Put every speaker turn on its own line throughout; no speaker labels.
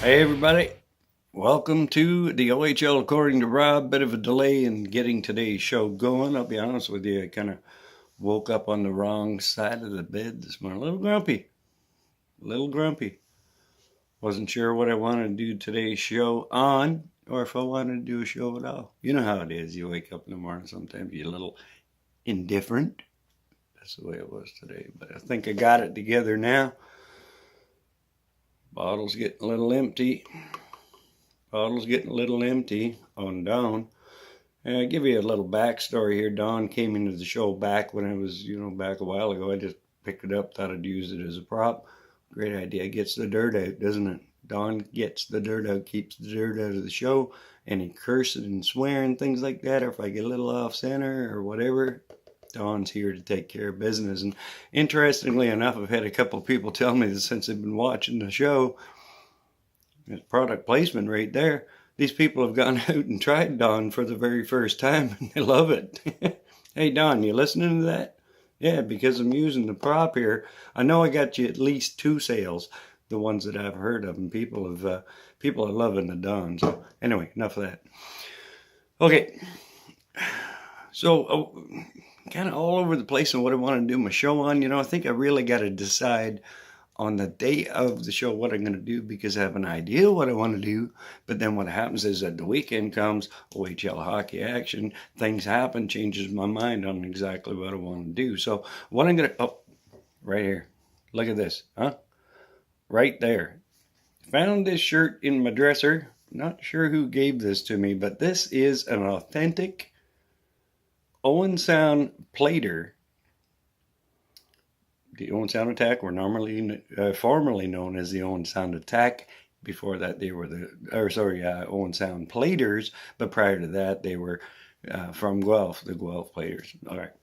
Hey everybody, welcome to the OHL According to Rob. Bit of a delay in getting today's show going. I'll be honest with you, I kind of woke up on the wrong side of the bed this morning. A little grumpy. Wasn't sure what I wanted to do today's show on, or if I wanted to do a show at all. You know how it is. You wake up in the morning, sometimes you're a little indifferent. That's the way it was today. But I think I got it together now. Bottle's getting a little empty. On Dawn. I'll give you a little backstory here. Dawn came into the show back when I was, back a while ago. I just picked it up, thought I'd use it as a prop. Great idea. Gets the dirt out, doesn't it? Dawn gets the dirt out, keeps the dirt out of the show. Any cursing and swearing, things like that, or if I get a little off center or whatever, Dawn's here to take care of business. And interestingly enough, I've had a couple of people tell me that since they've been watching the show, it's product placement right there. These people have gone out and tried Dawn for the very first time, and they love it. Hey, Dawn, you listening to that? Yeah, because I'm using the prop here. I know I got you at least 2 sales, the ones that I've heard of, and people are loving the Dawn. So anyway, enough of that. Okay, so kind of all over the place on what I want to do my show on. I think I really got to decide on the day of the show what I'm going to do, because I have an idea what I want to do, but then what happens is that the weekend comes, OHL hockey action, things happen, changes my mind on exactly what I want to do. So what I'm going to, right here, look at this, right there. Found this shirt in my dresser. Not sure who gave this to me, but this is an authentic Owen Sound plater. The Owen Sound Attack were formerly known as the Owen Sound Attack. Before that, they were Owen Sound Platers. But prior to that, they were from Guelph, the Guelph Platers. All right.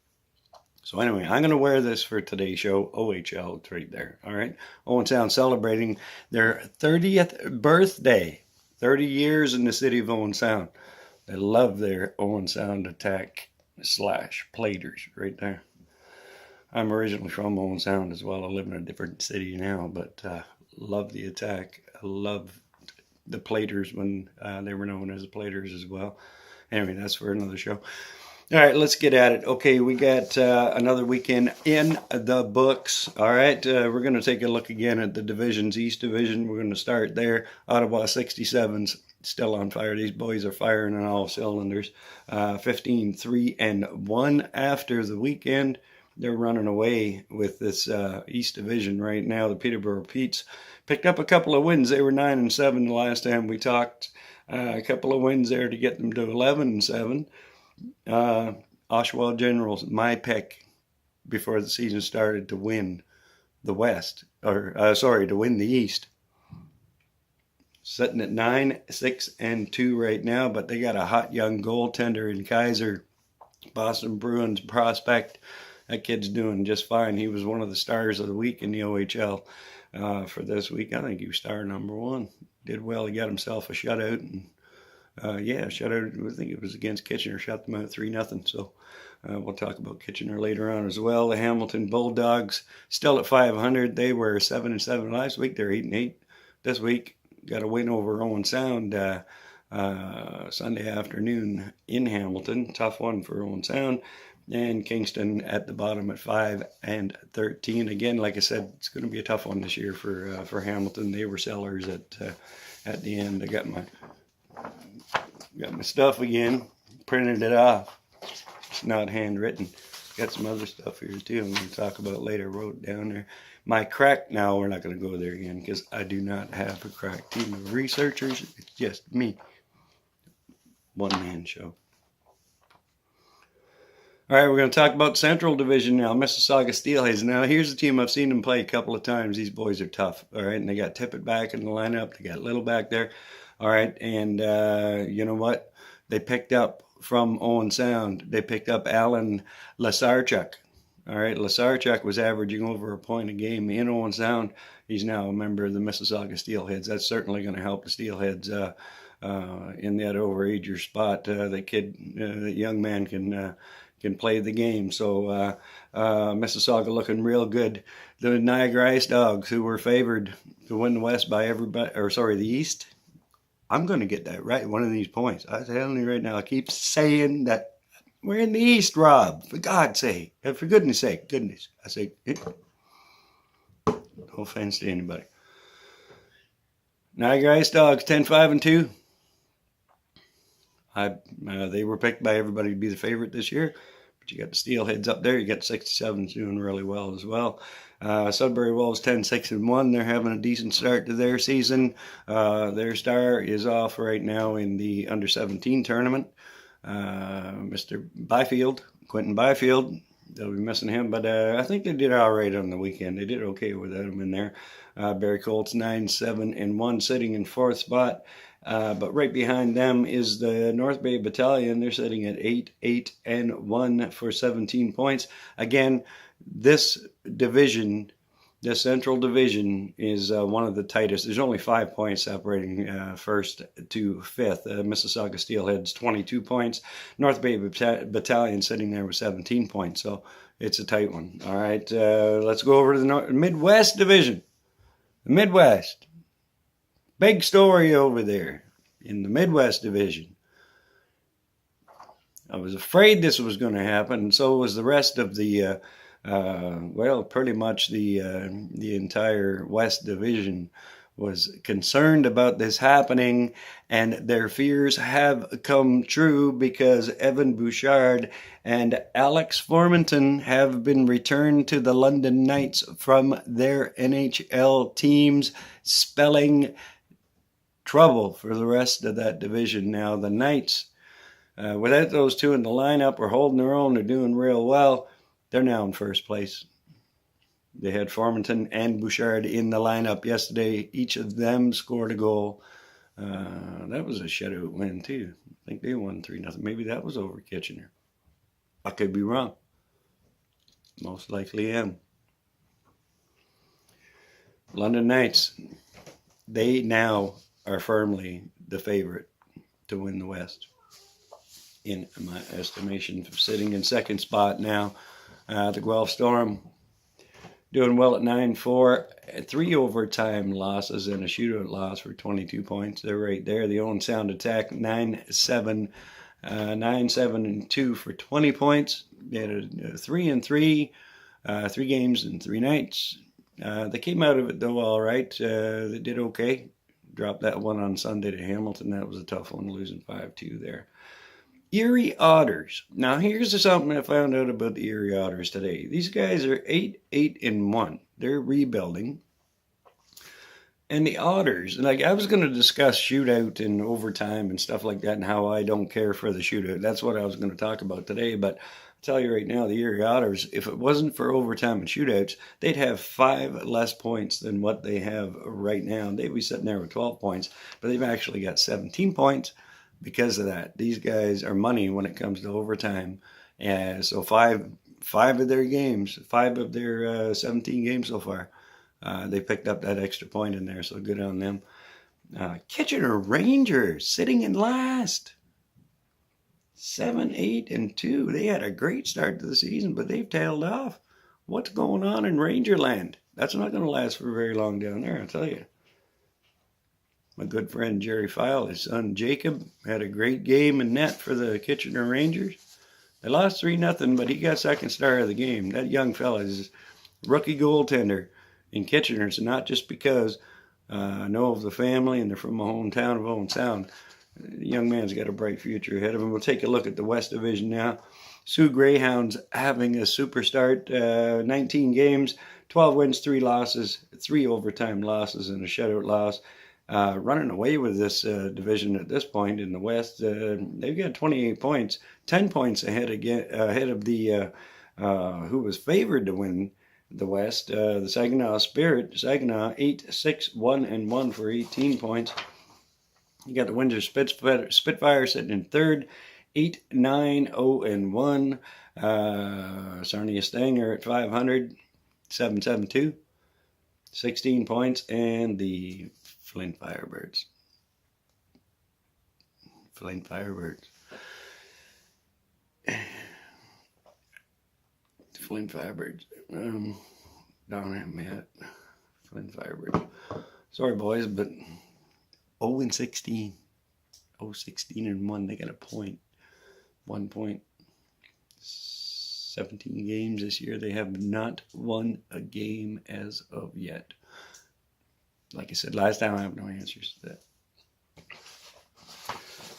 So anyway, I'm going to wear this for today's show. OHL, it's right there. All right. Owen Sound celebrating their 30th birthday. 30 years in the city of Owen Sound. They love their Owen Sound Attack / Platers right there. I'm originally from Owen Sound as well. I live in a different city now, but love the Attack. I love the Platers when they were known as the Platers as well. Anyway, that's for another show. All right, let's get at it. Okay, we got another weekend in the books. All right, we're going to take a look again at the divisions. East Division, we're going to start there. Ottawa 67's still on fire. These boys are firing on all cylinders. 15-3-1 after the weekend. They're running away with this East Division right now. The Peterborough Petes picked up a couple of wins. They were 9-7 the last time we talked. A couple of wins there to get them to 11-7. Oshawa Generals, my pick before the season started to win the West, to win the East. Sitting at 9-6-2 right now, but they got a hot young goaltender in Kaiser, Boston Bruins prospect. That kid's doing just fine. He was one of the stars of the week in the OHL for this week. I think he was star number 1. Did well. He got himself a shutout. And shutout. I think it was against Kitchener. Shut them out 3-0. So we'll talk about Kitchener later on as well. The Hamilton Bulldogs still at 500. They were 7-7 last week. They're 8-8 this week. Got a win over Owen Sound Sunday afternoon in Hamilton. Tough one for Owen Sound. And Kingston at the bottom at 5-13. Again, like I said, it's going to be a tough one this year for Hamilton. They were sellers at the end. I got my stuff again, printed it off. It's not handwritten. Got some other stuff here too I'm going to talk about later. Wrote it down there. My crack, now we're not going to go there again because I do not have a crack team of researchers. It's just me. One-man show. All right, we're going to talk about Central Division now. Mississauga Steelheads. Now, here's a team I've seen them play a couple of times. These boys are tough, all right? And they got Tippett back in the lineup. They got Little back there, all right? And you know what? They picked up from Owen Sound. They picked up Alan Lasarchuk, all right? Lasarchuk was averaging over a point a game in Owen Sound. He's now a member of the Mississauga Steelheads. That's certainly going to help the Steelheads in that overager spot. That young man can play the game. So Mississauga looking real good. The Niagara Ice Dogs, who were favored to win the West by everybody, or sorry, the East. I'm going to get that right one of these points. I'm telling you right now, I keep saying that we're in the East, Rob. For God's sake. For goodness sake. Goodness. I say, no offense to anybody. Niagara Ice Dogs, 10-5-2. They were picked by everybody to be the favorite this year. But you got the Steelheads up there. You got 67 doing really well as well. Sudbury Wolves 10-6-1. They're having a decent start to their season. Their star is off right now in the under-17 tournament. Mr. Byfield, Quentin Byfield. They'll be missing him, but I think they did all right on the weekend. They did okay without him in there. Barry Colts 9-7-1, sitting in fourth spot. But right behind them is the North Bay Battalion. They're sitting at 8-1 for 17 points. Again, this division, the Central Division, is one of the tightest. There's only 5 points separating first to fifth. Mississauga Steelheads 22 points. North Bay Battalion sitting there with 17 points. So it's a tight one. All right, let's go over to the Midwest Division. The Midwest. Big story over there in the Midwest Division. I was afraid this was going to happen, and so was the rest of the, pretty much the entire West Division was concerned about this happening, and their fears have come true because Evan Bouchard and Alex Formanton have been returned to the London Knights from their NHL teams, spelling trouble for the rest of that division. Now, the Knights, without those two in the lineup, are holding their own. They're doing real well. They're now in first place. They had Formanton and Bouchard in the lineup yesterday. Each of them scored a goal. That was a shutout win, too. I think they won 3-0. Maybe that was over Kitchener. I could be wrong. Most likely am. London Knights, they now are firmly the favorite to win the West, in my estimation. Sitting in second spot now. The Guelph Storm doing well at 9-4, 3 overtime losses and a shootout loss for 22 points. They're right there. The Owen Sound Attack 9-7-2 for 20 points. They had a 3-3, 3 games and 3 nights. They came out of it though all right. They did okay. Dropped that one on Sunday to Hamilton. That was a tough one, losing 5-2 there. Erie Otters. Now, here's something I found out about the Erie Otters today. These guys are 8-1. They're rebuilding. And the Otters, like I was going to discuss shootout and overtime and stuff like that and how I don't care for the shootout. That's what I was going to talk about today. But I'll tell you right now, the Erie Otters, if it wasn't for overtime and shootouts, they'd have 5 less points than what they have right now. They'd be sitting there with 12 points, but they've actually got 17 points. Because of that, these guys are money when it comes to overtime. So five of their games, 5 of their 17 games so far, they picked up that extra point in there. So good on them. Kitchener Rangers sitting in last, 7-8-2. They had a great start to the season, but they've tailed off. What's going on in Rangerland? That's not going to last for very long down there, I'll tell you. My good friend Jerry File, his son Jacob, had a great game in net for the Kitchener Rangers. They lost 3-0, but he got second star of the game. That young fella is rookie goaltender in Kitchener. It's not just because I know of the family and they're from my hometown of Owen Sound. The young man's got a bright future ahead of him. We'll take a look at the West Division now. Sioux Greyhounds having a super start. 19 games, 12 wins, 3 losses, 3 overtime losses, and a shutout loss. Running away with this division at this point in the West. They've got 28 points, 10 points ahead of the who was favored to win the West, the Saginaw Spirit. Saginaw 8-6-1-1 for 18 points. You got the Windsor Spitfire sitting in third, 8-9-0-1. Sarnia Stanger at 500, 7-7-2, 16 points, and the Flint Firebirds. Flynn Fabridge. Down at Matt. Flynn Fabridge. Sorry, boys, but 0-16. 0-16-1. They got a point. 1 point. 17 games this year. They have not won a game as of yet. Like I said last time, I have no answers to that.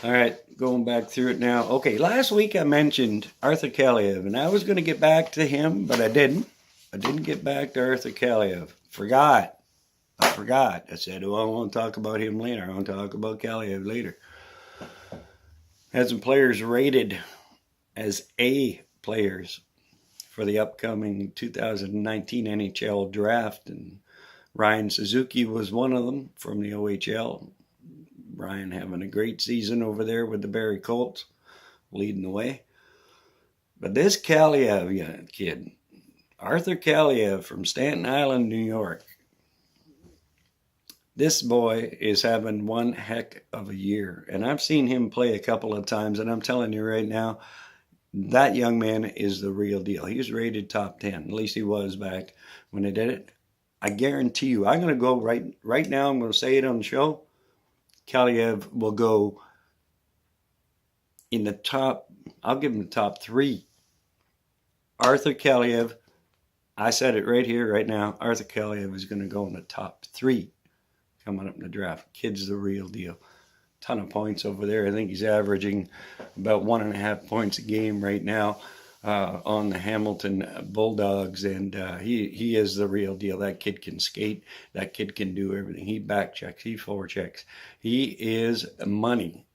All right, going back through it now. Okay, last week I mentioned Arthur Kaliev, and I was going to get back to him, but I didn't. I didn't get back to Arthur Kaliev. I forgot. I said, oh, I want to talk about him later. I want to talk about Kaliev later. Had some players rated as A players for the upcoming 2019 NHL draft, and Ryan Suzuki was one of them from the OHL. Ryan having a great season over there with the Barrie Colts, leading the way. But this Kaliev kid, Arthur Kaliev from Staten Island, New York, this boy is having one heck of a year. And I've seen him play a couple of times, and I'm telling you right now, that young man is the real deal. He was rated top 10. At least he was back when they did it. I guarantee you, I'm going to go right now, I'm going to say it on the show, Kaliev will go in the top, I'll give him the top 3. Arthur Kaliev, I said it right here, right now, Arthur Kaliev is going to go in the top 3 coming up in the draft. Kid's the real deal. Ton of points over there. I think he's averaging about 1.5 points a game right now on the Hamilton Bulldogs, and he is the real deal. That kid can skate. That kid can do everything. He back checks. He forechecks. He is money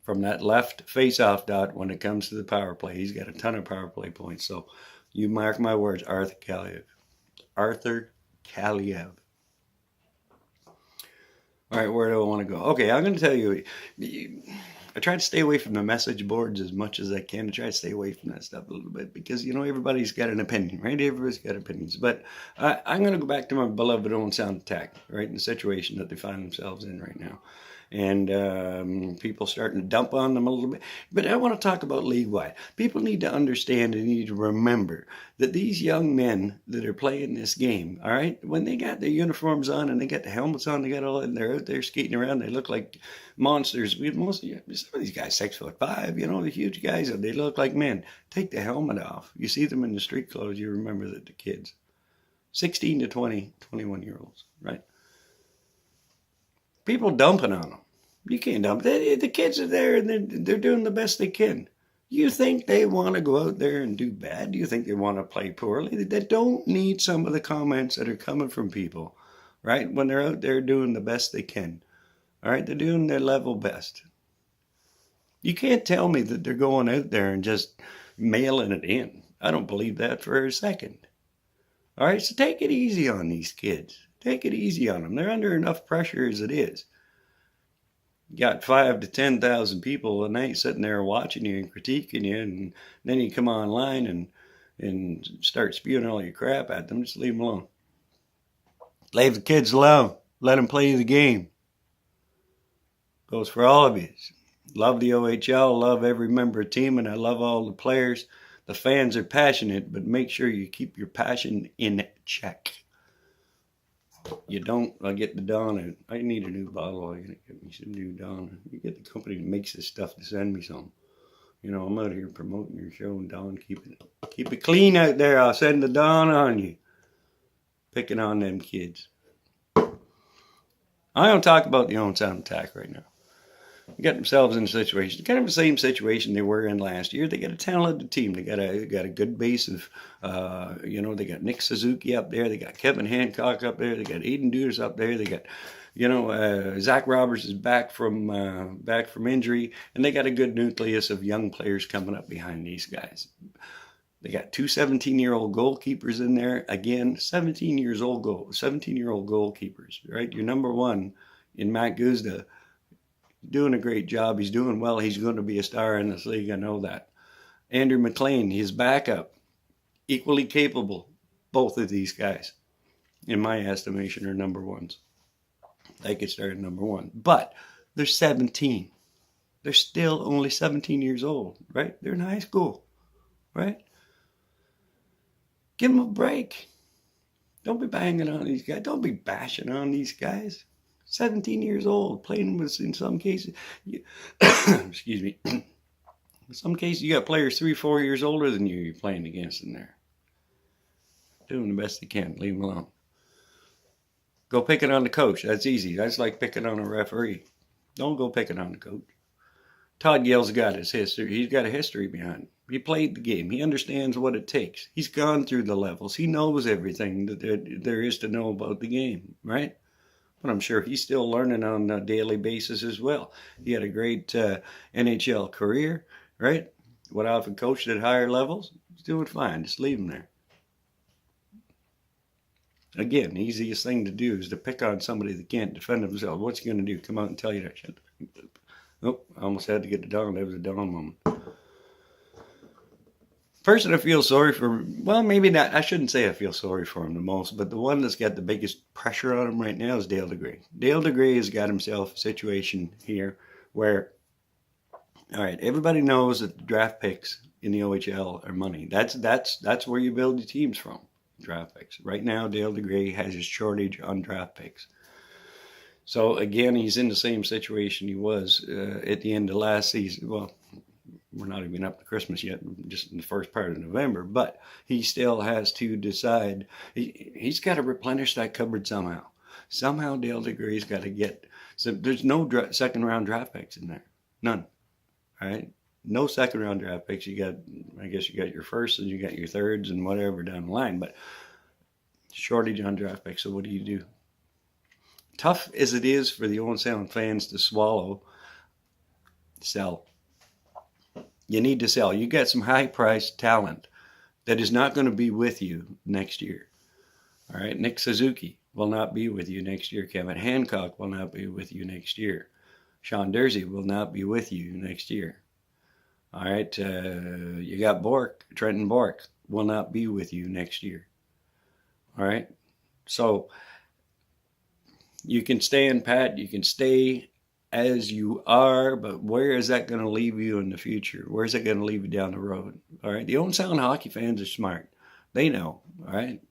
from that left face-off dot when it comes to the power play. He's got a ton of power play points. So you mark my words, Arthur Kaliev. Arthur Kaliev. All right, where do I want to go? Okay, I'm going to tell you, I try to stay away from the message boards as much as I can. I try to stay away from that stuff a little bit because, you know, everybody's got an opinion, right? Everybody's got opinions. But I'm going to go back to my beloved Owen Sound Attack, right, in the situation that they find themselves in right now. And people starting to dump on them a little bit. But I want to talk about league-wide. People need to understand and need to remember that these young men that are playing this game, all right, when they got their uniforms on and they got the helmets on, they got all that, and they're out there skating around, they look like monsters. Some of these guys 6'5", you know, the huge guys, they look like men. Take the helmet off. You see them in the street clothes, you remember that the kids. 16 to 20, 21-year-olds, right? People dumping on them. You can't dump. The kids are there and they're doing the best they can. You think they want to go out there and do bad? Do you think they want to play poorly? They don't need some of the comments that are coming from people, right? When they're out there doing the best they can. All right, they're doing their level best. You can't tell me that they're going out there and just mailing it in. I don't believe that for a second. All right, so take it easy on these kids. Take it easy on them. They're under enough pressure as it is. You got 5,000 to 10,000 people a night sitting there watching you and critiquing you, and then you come online and start spewing all your crap at them. Just leave them alone. Leave the kids alone. Let them play the game. Goes for all of you. Love the OHL. Love every member of the team, and I love all the players. The fans are passionate, but make sure you keep your passion in check. You don't, I'll get the Dawn. I need a new bottle. I gotta get me some new Dawn. You get the company that makes this stuff to send me some. You know, I'm out here promoting your show, and Dawn, keep it clean out there. I'll send the Dawn on you. Picking on them kids. I don't talk about the Owen Sound Attack right now. They got themselves in a situation, kind of the same situation they were in last year. They got a talented team. They got a good base of, they got Nick Suzuki up there. They got Kevin Hancock up there. They got Aiden Duders up there. They got, Zach Roberts is back from injury, and they got a good nucleus of young players coming up behind these guys. They got 2 17-year-old goalkeepers in there. Again, 17-year-old goalkeepers, right? Your number one in Matt Guzda. Doing a great job. He's doing well. He's going to be a star in this league. I know that. Andrew McLean, his backup, equally capable. Both of these guys, in my estimation, are number ones. They could start at number one. But they're 17. They're still only 17 years old, right? They're in high school, right? Give them a break. Don't be banging on these guys. Don't be bashing on these guys. 17 years old, playing with, in some cases, excuse me, in some cases you got players 3-4 years older than you're playing against in there. Doing the best they can. Leave them alone. Go picking on the coach. That's easy. That's like picking on a referee. Don't go picking on the coach. Todd Gale's got his history. He's got a history behind him. He played the game. He understands what it takes. He's gone through the levels. He knows everything that there is to know about the game, right? But I'm sure he's still learning on a daily basis as well. He had a great NHL career, right? Went off and coached at higher levels. He's doing fine. Just leave him there. Again, the easiest thing to do is to pick on somebody that can't defend themselves. What's he going to do? Come out and tell you that shit? Nope, I almost had to get the dog. That was a dog moment. Person I feel sorry for, well, maybe not. I shouldn't say I feel sorry for him the most, but the one that's got the biggest pressure on him right now is Dale DeGray. Dale DeGray has got himself a situation here where, all right, everybody knows that the draft picks in the OHL are money. That's where you build your teams from. Draft picks. Right now, Dale DeGray has his shortage on draft picks. So again, he's in the same situation he was at the end of last season. Well, we're not even up to Christmas yet, just in the first part of November, but he still has to decide. He's got to replenish that cupboard somehow. Somehow Dale DeGray's got to get, so there's no second round draft picks in there. None. All right? No second round draft picks. You got, I guess you got your firsts and you got your thirds and whatever down the line, but shortage on draft picks. So what do? Tough as it is for the Owen Sound fans to swallow, sell. You need to sell. You got some high-priced talent that is not going to be with you next year. All right, Nick Suzuki will not be with you next year. Kevin Hancock will not be with you next year. Sean Dursey will not be with you next year. All right, you got Bork, Trenton Bork will not be with you next year. All right, so you can stay in pat, you can stay as you are, but where is that going to leave you in the future? Where is it going to leave you down the road? All right, the Owen Sound hockey fans are smart. They know, all right?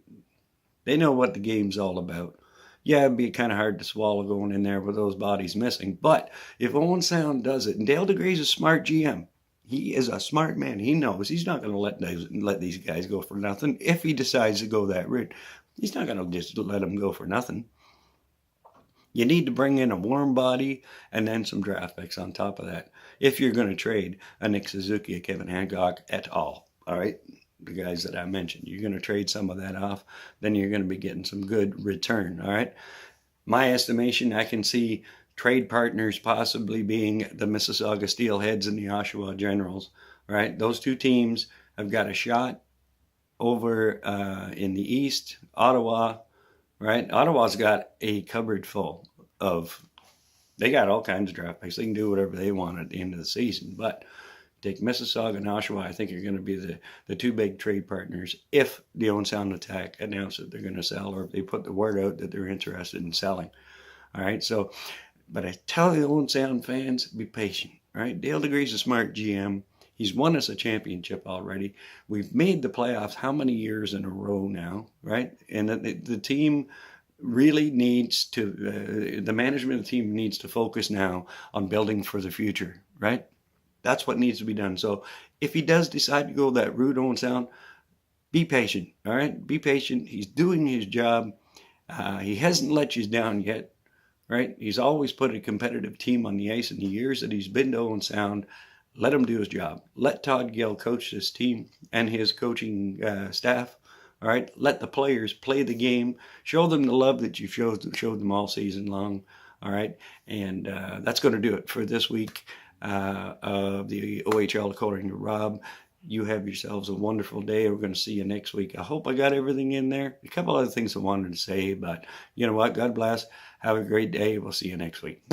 They know what the game's all about. Yeah, it'd be kind of hard to swallow going in there with those bodies missing, but if Owen Sound does it, and Dale DeGray's a smart GM, he is a smart man. He knows he's not going to let these guys go for nothing. If he decides to go that route, he's not going to just let them go for nothing. You need to bring in a warm body and then some draft picks on top of that. If you're going to trade a Nick Suzuki, a Kevin Hancock at all, all right? The guys that I mentioned, you're going to trade some of that off, then you're going to be getting some good return, all right? My estimation, I can see trade partners possibly being the Mississauga Steelheads and the Oshawa Generals, right? Those two teams have got a shot over in the East, Ottawa, right? Ottawa's got a cupboard full of, they got all kinds of draft picks. They can do whatever they want at the end of the season. But take Mississauga and Oshawa, I think are going to be the two big trade partners if the Owen Sound Attack announce that they're going to sell, or if they put the word out that they're interested in selling. All right, so, but I tell the Owen Sound fans, be patient. All right, Dale DeGray's a smart GM. He's won us a championship already. We've made the playoffs how many years in a row now, right? And the team really needs to, the management of the team needs to focus now on building for the future, right? That's what needs to be done. So if he does decide to go that route, Owen Sound, be patient, all right? Be patient. He's doing his job. He hasn't let you down yet, right? He's always put a competitive team on the ice in the years that he's been to Owen Sound. Let him do his job. Let Todd Gale coach this team and his coaching staff. All right. Let the players play the game. Show them the love that you showed them all season long. All right. And that's going to do it for this week of the OHL According to Rob. You have yourselves a wonderful day. We're going to see you next week. I hope I got everything in there. A couple other things I wanted to say, but you know what? God bless. Have a great day. We'll see you next week.